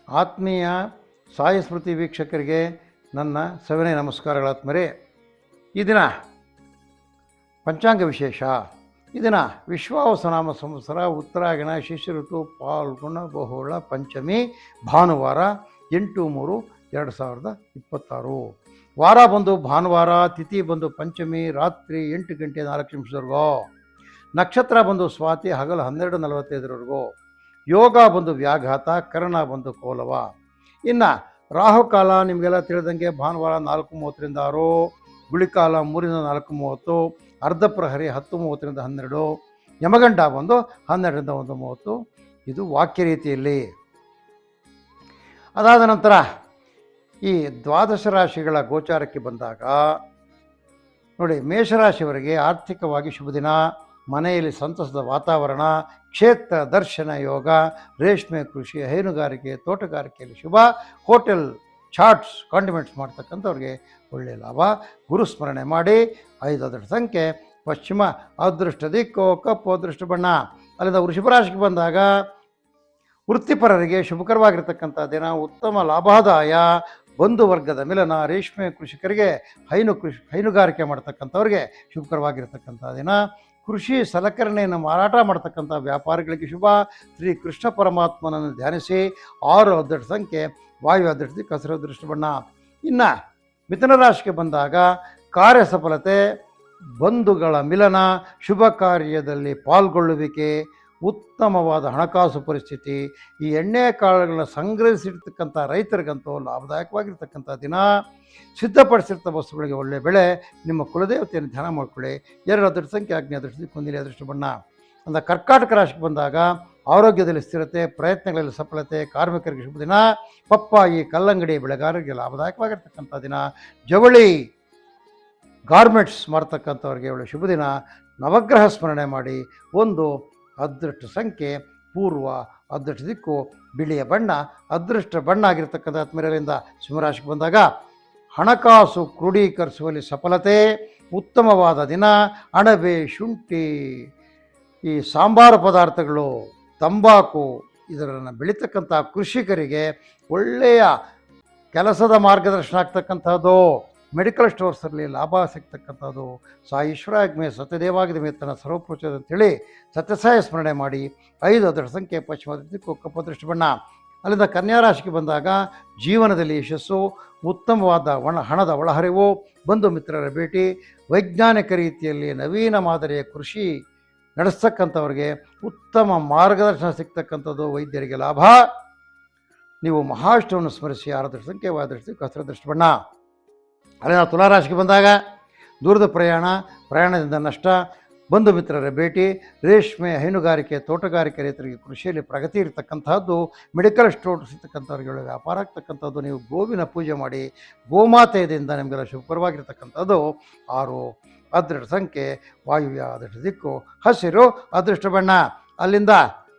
ಆತ್ಮೀಯ ಸಾಯಿ ಸ್ಮೃತಿ ವೀಕ್ಷಕರಿಗೆ ನನ್ನ ಸವಿನಯ ನಮಸ್ಕಾರಗಳಾತ್ಮರೇ. ಈ ದಿನ ಪಂಚಾಂಗ ವಿಶೇಷ. ಈ ದಿನ ವಿಶ್ವಾವಸುನಾಮ ಸಂವತ್ಸರ, ಉತ್ತರಾಯಣ, ಶಿಶಿರ ಋತು, ಪಾಲ್ಗುಣ ಬಹುಳ ಪಂಚಮಿ, ಭಾನುವಾರ 8/3/2026. ವಾರ ಬಂದು ಭಾನುವಾರ, ತಿಥಿ ಬಂದು ಪಂಚಮಿ, ರಾತ್ರಿ 8 ಗಂಟೆ 4 ನಿಮಿಷದವರೆಗೂ. ನಕ್ಷತ್ರ ಬಂದು ಸ್ವಾತಿ, ಹಗಲು 12:45 ಯೋಗ ಬಂದು ವ್ಯಾಘಾತ, ಕರ್ಣ ಬಂದು ಕೋಲವ. ಇನ್ನು ರಾಹುಕಾಲ ನಿಮಗೆಲ್ಲ ತಿಳಿದಂಗೆ ಭಾನುವಾರ 4:30ರಿಂದ 6, ಗುಳಿಕಾಲ 3ರಿಂದ 4:30, ಅರ್ಧ ಪ್ರಹರಿ 10:30ರಿಂದ 12, ಯಮಗಂಡ ಬಂದು 12ರಿಂದ 1:30. ಇದು ವಾಕ್ಯ ರೀತಿಯಲ್ಲಿ. ಅದಾದ ನಂತರ ಈ ದ್ವಾದಶ ರಾಶಿಗಳ ಗೋಚಾರಕ್ಕೆ ಬಂದಾಗ ನೋಡಿ, ಮೇಷರಾಶಿಯವರಿಗೆ ಆರ್ಥಿಕವಾಗಿ ಶುಭ ದಿನ, ಮನೆಯಲ್ಲಿ ಸಂತಸದ ವಾತಾವರಣ, ಕ್ಷೇತ್ರ ದರ್ಶನ ಯೋಗ, ರೇಷ್ಮೆ ಕೃಷಿ, ಹೈನುಗಾರಿಕೆ, ತೋಟಗಾರಿಕೆಯಲ್ಲಿ ಶುಭ, ಹೋಟೆಲ್, ಚಾಟ್ಸ್, ಕಾಂಡಿಮೆಂಟ್ಸ್ ಮಾಡ್ತಕ್ಕಂಥವ್ರಿಗೆ ಒಳ್ಳೆಯ ಲಾಭ. ಗುರುಸ್ಮರಣೆ ಮಾಡಿ. 5 ಅದೃಷ್ಟ ಸಂಖ್ಯೆ ಪಶ್ಚಿಮ, ಅದೃಷ್ಟ ದಿಕ್ಕು ಕಪ್ಪು, ಅದೃಷ್ಟ ಬಣ್ಣ. ಅಲ್ಲಿಂದ ವೃಷಭ ರಾಶಿಗೆ ಬಂದಾಗ ವೃತ್ತಿಪರರಿಗೆ ಶುಭಕರವಾಗಿರ್ತಕ್ಕಂಥ ದಿನ, ಉತ್ತಮ ಲಾಭಾದಾಯ, ಬಂಧು ವರ್ಗದ ಮಿಲನ, ರೇಷ್ಮೆ ಕೃಷಿಕರಿಗೆ, ಹೈನುಗಾರಿಕೆ ಮಾಡ್ತಕ್ಕಂಥವ್ರಿಗೆ ಶುಭಕರವಾಗಿರ್ತಕ್ಕಂಥ ದಿನ, ಕೃಷಿ ಸಲಕರಣೆಯನ್ನು ಮಾರಾಟ ಮಾಡ್ತಕ್ಕಂಥ ವ್ಯಾಪಾರಿಗಳಿಗೆ ಶುಭ. ಶ್ರೀ ಕೃಷ್ಣ ಪರಮಾತ್ಮನನ್ನು ಧ್ಯಾನಿಸಿ. 6 ಅದೃಷ್ಟ ಸಂಖ್ಯೆ ವಾಯು, ಅದೃಷ್ಟ ಹಸಿರು, ಅದೃಷ್ಟ ಬಣ್ಣ. ಇನ್ನು ಮಿಥುನ ರಾಶಿಗೆ ಬಂದಾಗ ಕಾರ್ಯ ಸಫಲತೆ, ಬಂಧುಗಳ ಮಿಲನ, ಶುಭ ಕಾರ್ಯದಲ್ಲಿ ಪಾಲ್ಗೊಳ್ಳುವಿಕೆ, ಉತ್ತಮವಾದ ಹಣಕಾಸು ಪರಿಸ್ಥಿತಿ. ಈ ಎಣ್ಣೆ ಕಾಳುಗಳನ್ನ ಸಂಗ್ರಹಿಸಿರ್ತಕ್ಕಂಥ ರೈತರಿಗಂತೂ ಲಾಭದಾಯಕವಾಗಿರ್ತಕ್ಕಂಥ ದಿನ. ಸಿದ್ಧಪಡಿಸಿರ್ತ ವಸ್ತುಗಳಿಗೆ ಒಳ್ಳೆಯ ಬೆಳೆ. ನಿಮ್ಮ ಕುಲದೇವತೆಯನ್ನು ಧ್ಯಾನ ಮಾಡ್ಕೊಳ್ಳಿ. 2 ಅದೃಷ್ಟ ಸಂಖ್ಯೆ ಆಗ್ನೇಯ, ಅದೃಷ್ಟ ಕುಂದಿಲಿ, ಅದೃಷ್ಟ ಬಣ್ಣ. ಅಂದ ಕರ್ಕಾಟಕ ರಾಶಿಗೆ ಬಂದಾಗ ಆರೋಗ್ಯದಲ್ಲಿ ಸ್ಥಿರತೆ, ಪ್ರಯತ್ನಗಳಲ್ಲಿ ಸಫಲತೆ, ಕಾರ್ಮಿಕರಿಗೆ ಶುಭ ದಿನ. ಪಪ್ಪಾಯಿ, ಕಲ್ಲಂಗಡಿ ಬೆಳೆಗಾರರಿಗೆ ಲಾಭದಾಯಕವಾಗಿರ್ತಕ್ಕಂಥ ದಿನ. ಜವಳಿ, ಗಾರ್ಮೆಂಟ್ಸ್ ಮಾಡ್ತಕ್ಕಂಥವ್ರಿಗೆ ಒಳ್ಳೆಯ ಶುಭ ದಿನ. ನವಗ್ರಹ ಸ್ಮರಣೆ ಮಾಡಿ. 1 ಅದೃಷ್ಟ ಸಂಖ್ಯೆ ಪೂರ್ವ, ಅದೃಷ್ಟ ದಿಕ್ಕು ಬಿಳಿಯ ಬಣ್ಣ, ಅದೃಷ್ಟ ಬಣ್ಣ ಆಗಿರ್ತಕ್ಕಂಥ ಆತ್ಮೀಯರಿಂದ ಸಿಂಹರಾಶಿಗೆ ಬಂದಾಗ ಹಣಕಾಸು ಕ್ರೋಢೀಕರಿಸುವಲ್ಲಿ ಸಫಲತೆ, ಉತ್ತಮವಾದ ದಿನ. ಅಣಬೆ, ಶುಂಠಿ, ಈ ಸಾಂಬಾರು ಪದಾರ್ಥಗಳು, ತಂಬಾಕು ಇದನ್ನು ಬೆಳೀತಕ್ಕಂಥ ಕೃಷಿಕರಿಗೆ ಒಳ್ಳೆಯ ಕೆಲಸದ ಮಾರ್ಗದರ್ಶನ ಆಗ್ತಕ್ಕಂಥದ್ದು. ಮೆಡಿಕಲ್ ಸ್ಟೋರ್ಸಲ್ಲಿ ಲಾಭ ಸಿಗ್ತಕ್ಕಂಥದ್ದು. ಸಾಯಿ ಈಶ್ವರಾಗ್ಮೆ ಸತ್ಯದೇವಾಗ್ಮೆ ತನ್ನ ಸರ್ವಪೂಜೆ ಅಂತೇಳಿ ಸತ್ಯಸಾಯ ಸ್ಮರಣೆ ಮಾಡಿ. 5 ಅದೃಷ್ಟ ಸಂಖ್ಯೆ ಪಶ್ಚಿಮ, ದಿಕ್ಕು ಕಪ್ಪು, ಅದೃಷ್ಟ ಬಣ್ಣ. ಅಲ್ಲಿಂದ ಕನ್ಯಾ ರಾಶಿಗೆ ಬಂದಾಗ ಜೀವನದಲ್ಲಿ ಯಶಸ್ಸು, ಉತ್ತಮವಾದ ಹಣದ ಒಳಹರಿವು, ಬಂಧು ಮಿತ್ರರ ಭೇಟಿ, ವೈಜ್ಞಾನಿಕ ರೀತಿಯಲ್ಲಿ ನವೀನ ಮಾದರಿಯ ಕೃಷಿ ನಡೆಸ್ತಕ್ಕಂಥವ್ರಿಗೆ ಉತ್ತಮ ಮಾರ್ಗದರ್ಶನ ಸಿಗ್ತಕ್ಕಂಥದ್ದು. ವೈದ್ಯರಿಗೆ ಲಾಭ. ನೀವು ಮಹಾವಿಷ್ಣುವನ್ನು ಸ್ಮರಿಸಿ. 6 ಅದೃಷ್ಟ ಸಂಖ್ಯೆ ವಾದೃಷ್ಟ ಹಸಿರು, ಅದೃಷ್ಟ ಬಣ್ಣ. ಅಲ್ಲಿಂದ ತುಲಾರಾಶಿಗೆ ಬಂದಾಗ ದೂರದ ಪ್ರಯಾಣದಿಂದ ನಷ್ಟ, ಬಂಧು ಮಿತ್ರರ ಭೇಟಿ, ರೇಷ್ಮೆ, ಹೈನುಗಾರಿಕೆ, ತೋಟಗಾರಿಕೆ ರೈತರಿಗೆ ಕೃಷಿಯಲ್ಲಿ ಪ್ರಗತಿ ಇರತಕ್ಕಂಥದ್ದು. ಮೆಡಿಕಲ್ ಸ್ಟೋರ್ಸ್ ಇರ್ತಕ್ಕಂಥವ್ರಿಗೆ ವ್ಯಾಪಾರ ಆಗ್ತಕ್ಕಂಥದ್ದು. ನೀವು ಗೋವಿನ ಪೂಜೆ ಮಾಡಿ. ಗೋಮಾತೆಯಿಂದ ನಿಮಗೆಲ್ಲ ಶುಭಕರವಾಗಿರ್ತಕ್ಕಂಥದ್ದು. 6 ಅದೃಷ್ಟ ಸಂಖ್ಯೆ ವಾಯುವ್ಯ, ಅದೃಷ್ಟ ದಿಕ್ಕು ಹಸಿರು, ಅದೃಷ್ಟ ಬಣ್ಣ. ಅಲ್ಲಿಂದ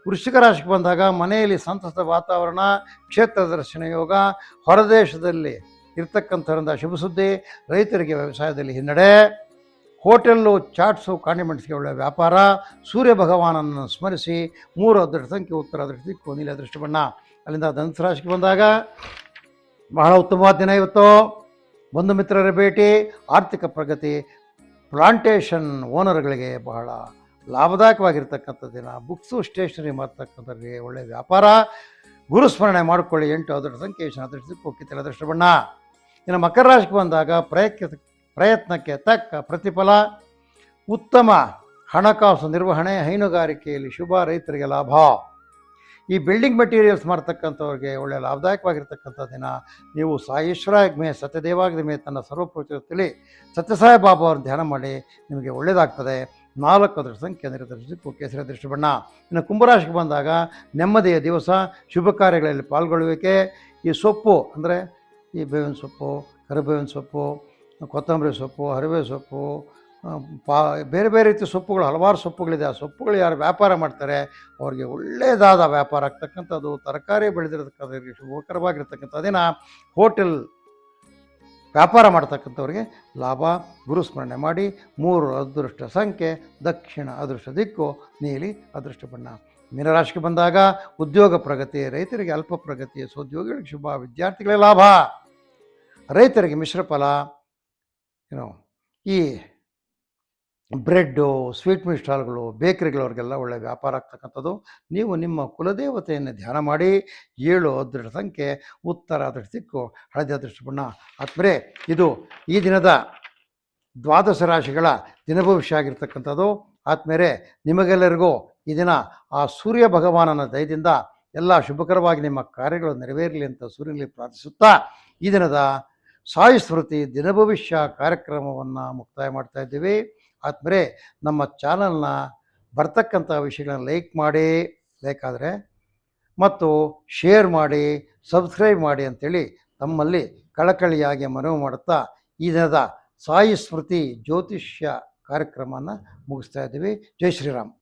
ವೃಶ್ಚಿಕ ರಾಶಿಗೆ ಬಂದಾಗ ಮನೆಯಲ್ಲಿ ಸಂತಸದ ವಾತಾವರಣ, ಕ್ಷೇತ್ರ ದರ್ಶನ ಯೋಗ, ಹೊರದೇಶದಲ್ಲಿ ಇರ್ತಕ್ಕಂಥವರಿಂದ ಶುಭ ಸುದ್ದಿ, ರೈತರಿಗೆ ವ್ಯವಸಾಯದಲ್ಲಿ ಹಿನ್ನಡೆ, ಹೋಟೆಲ್ಲು, ಚಾಟ್ಸು, ಕಾಂಡಿಮೆಂಟ್ಸ್ಗೆ ಒಳ್ಳೆಯ ವ್ಯಾಪಾರ. ಸೂರ್ಯ ಭಗವಾನನ್ನು ಸ್ಮರಿಸಿ. 3 ಅದೃಷ್ಟ ಸಂಖ್ಯೆ ಉತ್ತರ, ಅದೃಷ್ಟ ದಿಕ್ಕು ನೀಲಿ, ಅದೃಷ್ಟ ಬಣ್ಣ. ಅಲ್ಲಿಂದ ಧನುಸು ರಾಶಿಗೆ ಬಂದಾಗ ಬಹಳ ಉತ್ತಮವಾದ ದಿನ ಇವತ್ತು. ಬಂಧು ಮಿತ್ರರ ಭೇಟಿ, ಆರ್ಥಿಕ ಪ್ರಗತಿ, ಪ್ಲಾಂಟೇಶನ್ ಓನರ್ಗಳಿಗೆ ಬಹಳ ಲಾಭದಾಯಕವಾಗಿರ್ತಕ್ಕಂಥ ದಿನ. ಬುಕ್ಸು, ಸ್ಟೇಷನರಿ ಮಾಡ್ತಕ್ಕಂಥವ್ರಿಗೆ ಒಳ್ಳೆಯ ವ್ಯಾಪಾರ. ಗುರುಸ್ಮರಣೆ ಮಾಡಿಕೊಳ್ಳಿ. 8 ಅದೃಷ್ಟ ಸಂಖ್ಯೆ ಅದೃಷ್ಟ ದಿಕ್ಕು ಕಿತ್ತಲೆ, ಅದೃಷ್ಟ ಬಣ್ಣ. ಇನ್ನು ಮಕರ ರಾಶಿಗೆ ಬಂದಾಗ ಪ್ರಯತ್ನಕ್ಕೆ ತಕ್ಕ ಪ್ರತಿಫಲ, ಉತ್ತಮ ಹಣಕಾಸು ನಿರ್ವಹಣೆ, ಹೈನುಗಾರಿಕೆಯಲ್ಲಿ ಶುಭ, ರೈತರಿಗೆ ಲಾಭ. ಈ ಬಿಲ್ಡಿಂಗ್ ಮೆಟೀರಿಯಲ್ಸ್ ಮಾಡ್ತಕ್ಕಂಥವ್ರಿಗೆ ಒಳ್ಳೆಯ ಲಾಭದಾಯಕವಾಗಿರ್ತಕ್ಕಂಥ ದಿನ. ನೀವು ಸಾಯಿ ಈಶ್ವರಾಗ್ಮೆ ಸತ್ಯದೇವಾಗ್ಮೆ ತನ್ನ ಸರ್ವಪೂಜೆಯಲ್ಲಿ ಸತ್ಯಸಾಯಿ ಬಾಬಾ ಅವ್ರನ್ನ ಧ್ಯಾನ ಮಾಡಿ. ನಿಮಗೆ ಒಳ್ಳೆಯದಾಗ್ತದೆ. 4 ಅದೃಷ್ಟ ಸಂಖ್ಯೆ ದಿಕ್ಕು ಕೇಸರಿ, ಅದೃಷ್ಟ ಬಣ್ಣ. ಇನ್ನು ಕುಂಭರಾಶಿಗೆ ಬಂದಾಗ ನೆಮ್ಮದಿಯ ದಿವಸ, ಶುಭ ಕಾರ್ಯಗಳಲ್ಲಿ ಪಾಲ್ಗೊಳ್ಳುವಿಕೆ. ಈ ಸೊಪ್ಪು ಅಂದರೆ ಈ ಬೇವಿನ ಸೊಪ್ಪು, ಕರಿಬೇವಿನ ಸೊಪ್ಪು, ಕೊತ್ತಂಬರಿ ಸೊಪ್ಪು, ಹರಿವೆ ಸೊಪ್ಪು, ಬೇರೆ ಬೇರೆ ರೀತಿಯ ಸೊಪ್ಪುಗಳು, ಹಲವಾರು ಸೊಪ್ಪುಗಳಿದೆ. ಆ ಸೊಪ್ಪುಗಳು ಯಾರು ವ್ಯಾಪಾರ ಮಾಡ್ತಾರೆ ಅವ್ರಿಗೆ ಒಳ್ಳೆಯದಾದ ವ್ಯಾಪಾರ ಆಗ್ತಕ್ಕಂಥದ್ದು. ತರಕಾರಿ ಬೆಳೆದಿರತಕ್ಕಂಥವ್ರಿಗೆ ಶುಭಕರವಾಗಿರ್ತಕ್ಕಂಥ ದಿನ. ಹೋಟೆಲ್ ವ್ಯಾಪಾರ ಮಾಡ್ತಕ್ಕಂಥವ್ರಿಗೆ ಲಾಭ. ಗುರುಸ್ಮರಣೆ ಮಾಡಿ. 3 ಅದೃಷ್ಟ ಸಂಖ್ಯೆ ದಕ್ಷಿಣ, ಅದೃಷ್ಟ ದಿಕ್ಕು ನೀಲಿ, ಅದೃಷ್ಟ ಬಣ್ಣ. ಮೀನರಾಶಿಗೆ ಬಂದಾಗ ಉದ್ಯೋಗ ಪ್ರಗತಿ, ರೈತರಿಗೆ ಅಲ್ಪ ಪ್ರಗತಿ, ಸ್ವೋದ್ಯೋಗಿಗಳಿಗೆ ಶುಭ, ವಿದ್ಯಾರ್ಥಿಗಳಿಗೆ ಲಾಭ, ರೈತರಿಗೆ ಮಿಶ್ರ ಫಲ. ಏನೋ ಈ ಬ್ರೆಡ್ಡು, ಸ್ವೀಟ್ ಸ್ಟಾಲ್ಗಳು, ಬೇಕರಿಗಳವ್ರಿಗೆಲ್ಲ ಒಳ್ಳೆಯ ವ್ಯಾಪಾರ ಆಗ್ತಕ್ಕಂಥದ್ದು. ನೀವು ನಿಮ್ಮ ಕುಲದೇವತೆಯನ್ನು ಧ್ಯಾನ ಮಾಡಿ. 7 ಅದೃಷ್ಟ ಸಂಖ್ಯೆ ಉತ್ತರ, ಅದೃಷ್ಟ ದಿಕ್ಕು ಹಳದಿ, ಅದೃಷ್ಟ ಬಣ್ಣ. ಆದ್ಮೇಲೆ ಇದು ಈ ದಿನದ ದ್ವಾದಶ ರಾಶಿಗಳ ದಿನಭವಿಷ್ಯ ಆಗಿರ್ತಕ್ಕಂಥದ್ದು. ಆದ್ಮೇಲೆ ನಿಮಗೆಲ್ಲರಿಗೂ ಈ ದಿನ ಆ ಸೂರ್ಯ ಭಗವಾನನ ದಯದಿಂದ ಎಲ್ಲ ಶುಭಕರವಾಗಿ ನಿಮ್ಮ ಕಾರ್ಯಗಳು ನೆರವೇರಲಿ ಅಂತ ಸೂರ್ಯನಲ್ಲಿ ಪ್ರಾರ್ಥಿಸುತ್ತಾ ಈ ದಿನದ ಸಾಯಿ ಸ್ಮೃತಿ ದಿನಭವಿಷ್ಯ ಕಾರ್ಯಕ್ರಮವನ್ನು ಮುಕ್ತಾಯ ಮಾಡ್ತಾ ಇದ್ದೀವಿ. ಆದ್ಮೇಲೆ ನಮ್ಮ ಚಾನಲ್ನ ಬರ್ತಕ್ಕಂಥ ವಿಷಯಗಳನ್ನ ಲೈಕ್ ಮಾಡಿ, ಲೈಕ್ ಆದರೆ ಮತ್ತು ಶೇರ್ ಮಾಡಿ, ಸಬ್ಸ್ಕ್ರೈಬ್ ಮಾಡಿ ಅಂಥೇಳಿ ತಮ್ಮಲ್ಲಿ ಕಳಕಳಿಯಾಗಿ ಮನವಿ ಮಾಡುತ್ತಾ ಈ ದಿನದ ಸಾಯಿ ಸ್ಮೃತಿ ಜ್ಯೋತಿಷ್ಯ ಕಾರ್ಯಕ್ರಮನ ಮುಗಿಸ್ತಾ ಇದ್ದೀವಿ. ಜೈ ಶ್ರೀರಾಮ್.